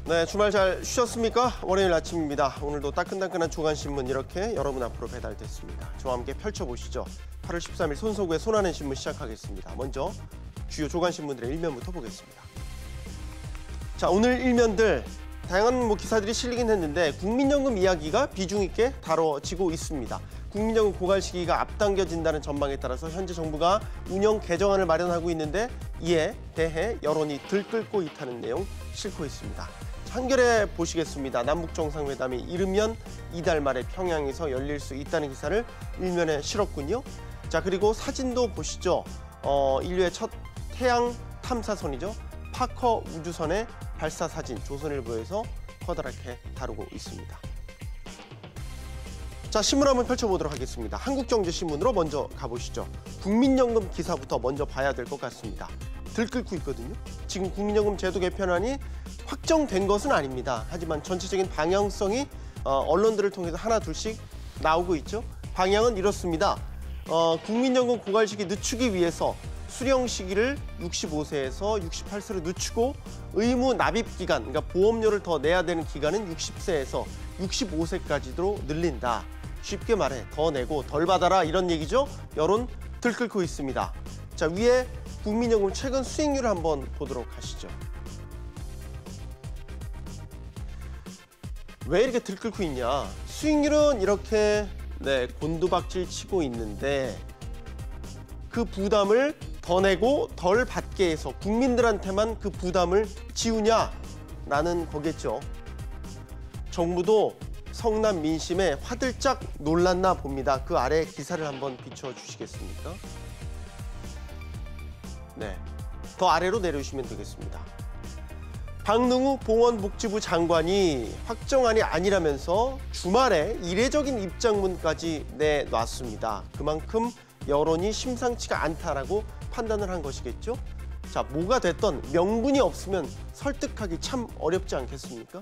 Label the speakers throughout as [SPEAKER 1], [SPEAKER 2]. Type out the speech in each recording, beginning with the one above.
[SPEAKER 1] 네, 주말 잘 쉬셨습니까? 월요일 아침입니다. 오늘도 따끈따끈한 주간신문 이렇게 여러분 앞으로 배달됐습니다. 저와 함께 펼쳐보시죠. 8월 13일 손석구의 손아는 신문 시작하겠습니다. 먼저 주요 주간신문들의 일면부터 보겠습니다. 자, 오늘 일면들 다양한 기사들이 실리긴 했는데 국민연금 이야기가 비중 있게 다뤄지고 있습니다. 국민연금 고갈 시기가 앞당겨진다는 전망에 따라서 현재 정부가 운영 개정안을 마련하고 있는데 이에 대해 여론이 들끓고 있다는 내용 싣고 있습니다. 한겨레 보시겠습니다. 남북정상회담이 이르면 이달 말에 평양에서 열릴 수 있다는 기사를 일면에 실었군요. 자, 그리고 사진도 보시죠. 인류의 첫 태양 탐사선이죠. 파커 우주선의 발사 사진 조선일보에서 커다랗게 다루고 있습니다. 자, 신문 한번 펼쳐보도록 하겠습니다. 한국경제신문으로 먼저 가보시죠. 국민연금 기사부터 먼저 봐야 될 것 같습니다. 들끓고 있거든요. 지금 국민연금 제도 개편안이 확정된 것은 아닙니다. 하지만 전체적인 방향성이 언론들을 통해서 하나 둘씩 나오고 있죠. 방향은 이렇습니다. 국민연금 고갈 시기 늦추기 위해서 수령 시기를 65세에서 68세로 늦추고 의무 납입 기간, 그러니까 보험료를 더 내야 되는 기간은 60세에서 65세까지로 늘린다. 쉽게 말해 더 내고 덜 받아라 이런 얘기죠. 여론 들끓고 있습니다. 자, 위에 국민연금 최근 수익률을 한번 보도록 하시죠. 왜 이렇게 들끓고 있냐? 수익률은 이렇게 곤두박질 치고 있는데 그 부담을 더 내고 덜 받게 해서 국민들한테만 그 부담을 지우냐라는 거겠죠. 정부도 성남 민심에 화들짝 놀랐나 봅니다. 그 아래 기사를 한번 비춰주시겠습니까? 네, 더 아래로 내려주시면 되겠습니다. 박능우 보건복지부 장관이 확정안이 아니라면서 주말에 이례적인 입장문까지 내놨습니다. 그만큼 여론이 심상치가 않다라고 판단을 한 것이겠죠. 자, 뭐가 됐던 명분이 없으면 설득하기 참 어렵지 않겠습니까?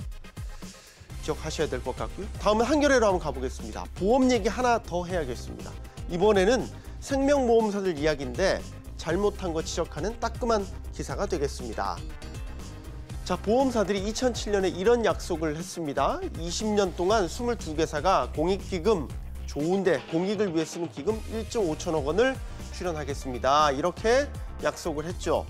[SPEAKER 1] 기억하셔야 될 것 같고요. 다음은 한겨레로 한번 가보겠습니다. 보험 얘기 하나 더 해야겠습니다. 이번에는 생명보험사들 이야기인데 잘못한 거 지적하는 따끔한 기사가 되겠습니다. 자, 보험사들이 2007년에 이런 약속을 했습니다. 20년 동안 22개사가 공익기금, 좋은데 공익을 위해 쓰는 기금 1조 5천억 원을 출연하겠습니다. 이렇게 약속을 했죠.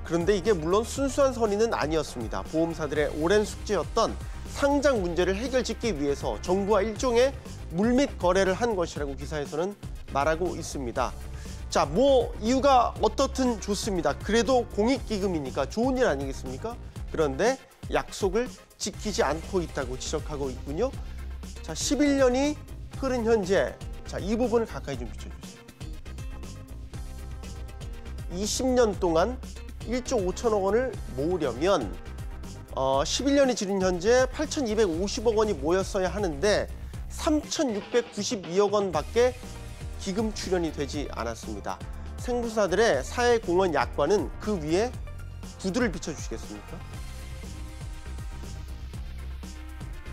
[SPEAKER 1] 그런데 이게 물론 순수한 선의는 아니었습니다. 보험사들의 오랜 숙제였던 상장 문제를 해결짓기 위해서 정부와 일종의 물밑 거래를 한 것이라고 기사에서는 말하고 있습니다. 자, 이유가 어떻든 좋습니다. 그래도 공익기금이니까 좋은 일 아니겠습니까? 그런데 약속을 지키지 않고 있다고 지적하고 있군요. 자, 11년이 흐른 현재, 자, 이 부분을 가까이 좀 비춰주세요. 20년 동안 1조 5천억 원을 모으려면 11년이 지른 현재 8,250억 원이 모였어야 하는데 3,692억 원밖에 기금 출연이 되지 않았습니다. 생부사들의 사회공헌 약관은 그 위에 구두를 비춰주시겠습니까?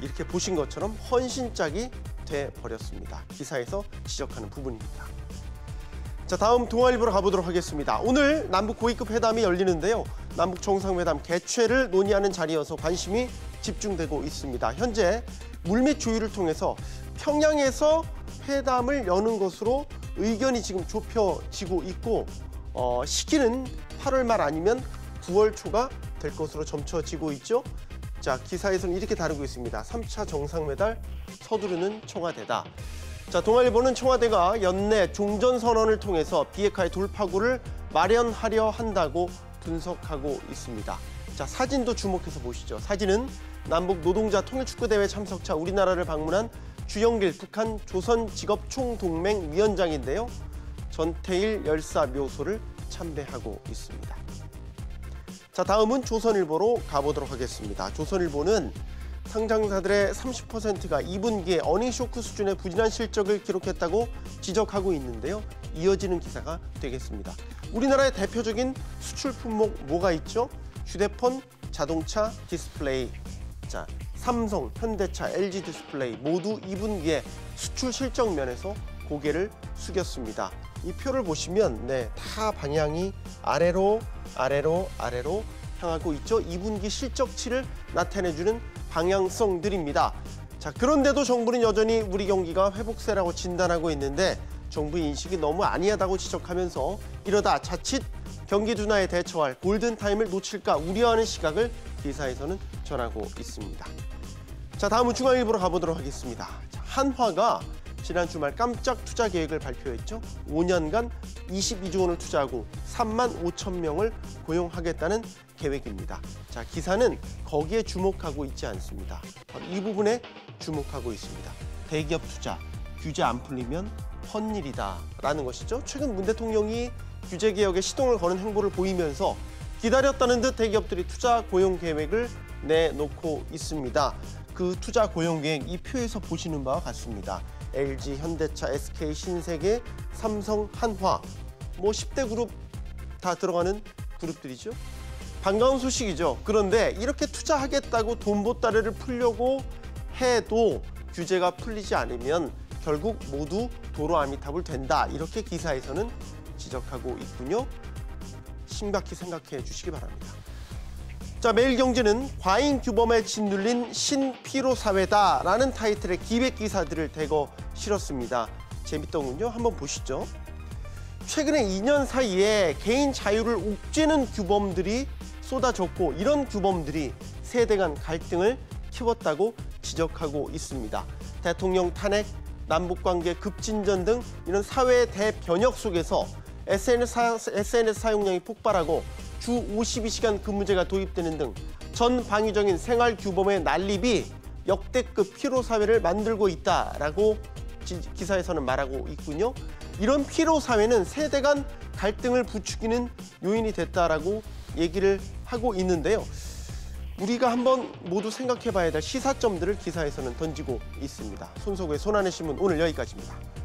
[SPEAKER 1] 이렇게 보신 것처럼 헌신짝이 돼버렸습니다. 기사에서 지적하는 부분입니다. 자, 다음 동아일보로 가보도록 하겠습니다. 오늘 남북 고위급 회담이 열리는데요. 남북 정상회담 개최를 논의하는 자리여서 관심이 집중되고 있습니다. 현재 물밑 조율을 통해서 평양에서 회담을 여는 것으로 의견이 지금 좁혀지고 있고 시기는 8월 말 아니면 9월 초가 될 것으로 점쳐지고 있죠. 자, 기사에서는 이렇게 다루고 있습니다. 3차 정상회담 서두르는 청와대다. 자, 동아일보는 청와대가 연내 종전선언을 통해서 비핵화의 돌파구를 마련하려 한다고 분석하고 있습니다. 자, 사진도 주목해서 보시죠. 사진은 남북 노동자 통일축구대회 참석차 우리나라를 방문한 주영길 북한 조선직업총동맹 위원장인데요. 전태일 열사 묘소를 참배하고 있습니다. 자, 다음은 조선일보로 가보도록 하겠습니다. 조선일보는 상장사들의 30%가 2분기에 어닝쇼크 수준의 부진한 실적을 기록했다고 지적하고 있는데요. 이어지는 기사가 되겠습니다. 우리나라의 대표적인 수출 품목 뭐가 있죠? 휴대폰, 자동차, 디스플레이. 자, 삼성, 현대차, LG 디스플레이 모두 2분기에 수출 실적 면에서 고개를 숙였습니다. 이 표를 보시면 다 방향이 아래로 향하고 있죠. 2분기 실적치를 나타내주는 방향성들입니다. 자, 그런데도 정부는 여전히 우리 경기가 회복세라고 진단하고 있는데 정부 인식이 너무 안이하다고 지적하면서 이러다 자칫 경기 둔화에 대처할 골든타임을 놓칠까 우려하는 시각을 기사에서는 전하고 있습니다. 자, 다음은 중앙일보로 가보도록 하겠습니다. 자, 한화가 지난 주말 깜짝 투자 계획을 발표했죠. 5년간 22조 원을 투자하고 3만 5천 명을 고용하겠다는 계획입니다. 자, 기사는 거기에 주목하고 있지 않습니다. 바로 이 부분에 주목하고 있습니다. 대기업 투자, 규제 안 풀리면 헛일이다라는 것이죠. 최근 문 대통령이 규제 개혁에 시동을 거는 행보를 보이면서 기다렸다는 듯 대기업들이 투자 고용 계획을 내놓고 있습니다. 그 투자 고용 계획 이 표에서 보시는 바와 같습니다. LG, 현대차, SK, 신세계, 삼성, 한화 뭐 10대 그룹 다 들어가는 그룹들이죠. 반가운 소식이죠. 그런데 이렇게 투자하겠다고 돈보따리를 풀려고 해도 규제가 풀리지 않으면 결국 모두 도로 아미타불 된다. 이렇게 기사에서는 지적하고 있군요. 심각히 생각해 주시기 바랍니다. 자, 매일경제는 과잉 규범에 짓눌린 신피로사회다라는 타이틀의 기획 기사들을 대거 실었습니다. 재밌더군요. 한번 보시죠. 최근에 2년 사이에 개인 자유를 옥죄는 규범들이 쏟아졌고 이런 규범들이 세대 간 갈등을 키웠다고 지적하고 있습니다. 대통령 탄핵, 남북관계 급진전 등 이런 사회의 대변혁 속에서 SNS 사용량이 폭발하고 주 52시간 근무제가 도입되는 등 전 방위적인 생활 규범의 난립이 역대급 피로사회를 만들고 있다라고 기사에서는 말하고 있군요. 이런 피로사회는 세대 간 갈등을 부추기는 요인이 됐다라고 얘기를 하고 있는데요. 우리가 한번 모두 생각해 봐야 될 시사점들을 기사에서는 던지고 있습니다. 손석구의 손안의 신문 오늘 여기까지입니다.